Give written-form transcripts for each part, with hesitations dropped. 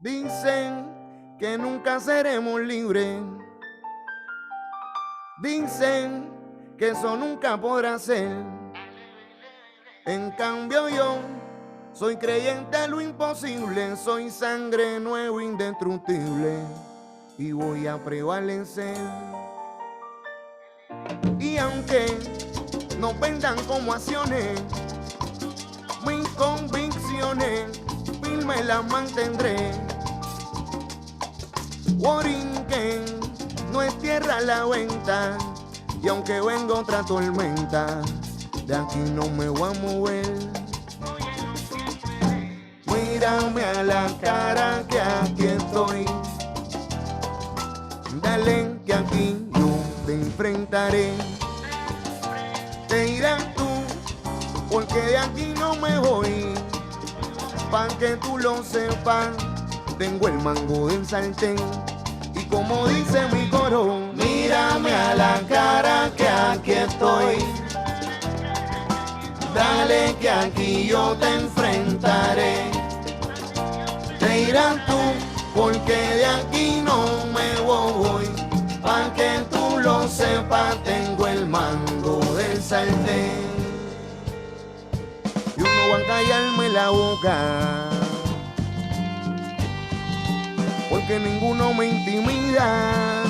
Dicen que nunca seremos libres. Dicen que eso nunca podrá ser. En cambio yo soy creyente de lo imposible. Soy sangre nueva, indestructible, y voy a prevalecer. Y aunque no vendan como acciones, mis convicciones firmes las mantendré. Borinquen no es tierra a la venta, y aunque venga otra tormenta, de aquí no me voy a mover. Mírame a la cara que aquí estoy. Dale que aquí yo te enfrentaré. Te irás tú, porque de aquí no me voy. Pa' que tú lo sepas, tengo el mango del sartén. Y como dice mi coro, mírame a la cara que aquí estoy. Dale que aquí yo te enfrentaré. Te irás tú, porque de aquí no me voy. Pa' que tú lo sepas, tengo el mango del sartén. Yo no voy a callarme la boca, porque ninguno me intimida.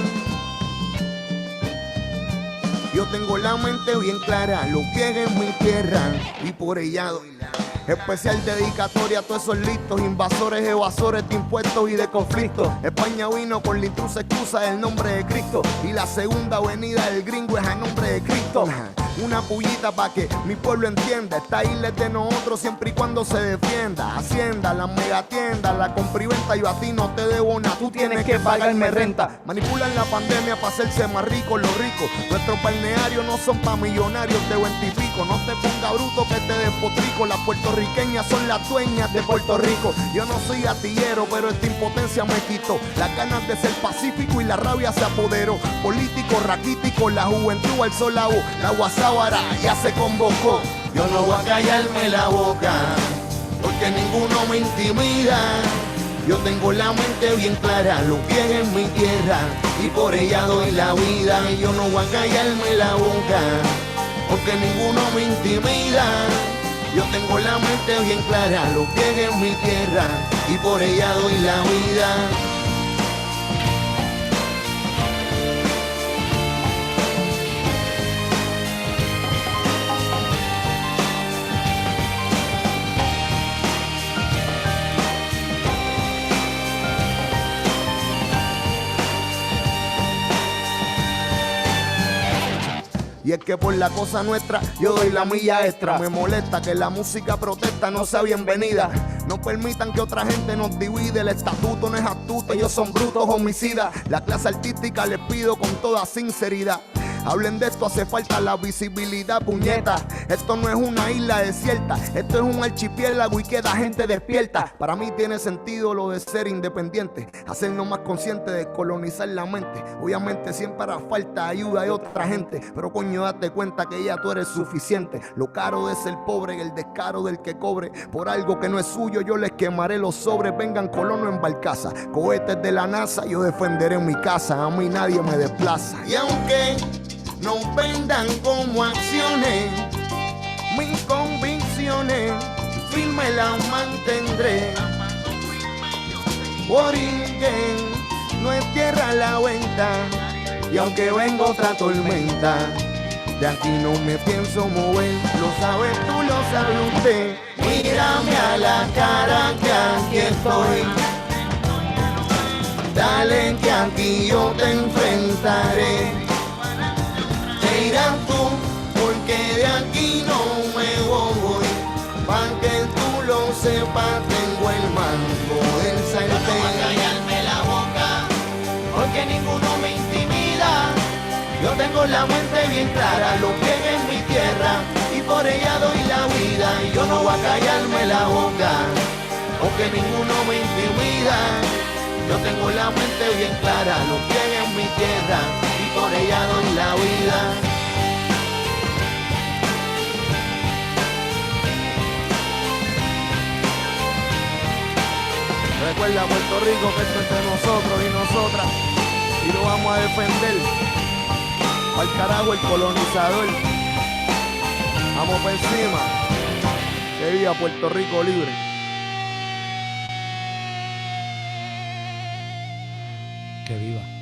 Yo tengo la mente bien clara, los pies en mi tierra, y por ella doy la especial dedicatoria a todos esos listos invasores, evasores de impuestos y de conflictos. España vino con la intrusa excusa del nombre de Cristo, y la segunda venida del gringo es a nombre de Cristo. Una pullita pa' que mi pueblo entienda, esta isla es de nosotros siempre y cuando se defienda. Hacienda, la megatienda, la compra y venta, yo a ti no te debo nada, tú tienes que pagarme renta. Manipulan la pandemia para hacerse más ricos los ricos. Nuestros balnearios no son pa' millonarios de 20 y pico. No te ponga bruto que te despotrico. Las puertorriqueñas son las dueñas de Puerto Rico. Yo no soy gatillero, pero esta impotencia me quitó las ganas de ser pacífico y la rabia se apoderó. Político, raquítico, la juventud alzó la voz, la WhatsApp ya se convocó. Yo no voy a callarme la boca, porque ninguno me intimida. Yo tengo la mente bien clara, los pies en mi tierra, y por ella doy la vida. Yo no voy a callarme la boca, porque ninguno me intimida. Yo tengo la mente bien clara, los pies en mi tierra, y por ella doy la vida. Y es que por la cosa nuestra yo doy la milla extra. Me molesta que la música protesta no sea bienvenida. No permitan que otra gente nos divide. El estatuto no es astuto, ellos son brutos homicidas. La clase artística les pido con toda sinceridad, hablen de esto, hace falta la visibilidad, puñeta. Esto no es una isla desierta, esto es un archipiélago y queda gente despierta. Para mí tiene sentido lo de ser independiente, hacernos más conscientes de colonizar la mente. Obviamente siempre hará falta ayuda de otra gente, pero coño date cuenta que ya tú eres suficiente. Lo caro de ser pobre y el descaro del que cobre por algo que no es suyo, yo les quemaré los sobres. Vengan colonos en barcaza, cohetes de la NASA, yo defenderé mi casa, a mí nadie me desplaza. Y aunque no vendan como acciones, mis convicciones firme las mantendré. Borinquen no es tierra a la venta, y aunque venga otra tormenta, de aquí no me pienso mover. Lo sabes tú, lo sabe usted. Mírame a la cara que aquí estoy. Dale que aquí yo te enfrentaré. Te irás tú, porque de aquí no me voy. Pa' que tú lo sepas, tengo el mango del sartén. Yo no voy a callarme la boca, porque ninguno me intimida. Yo tengo la mente bien clara, los pies en mi tierra, y por ella doy la vida. Y yo no voy a callarme la boca, porque ninguno me intimida. Yo tengo la mente bien clara, los pies en mi tierra, y por ella doy la vida. Recuerda, Puerto Rico, que esto es de nosotros y nosotras, y lo vamos a defender. Al carajo el colonizador. Vamos por encima. Que viva Puerto Rico libre. Que viva.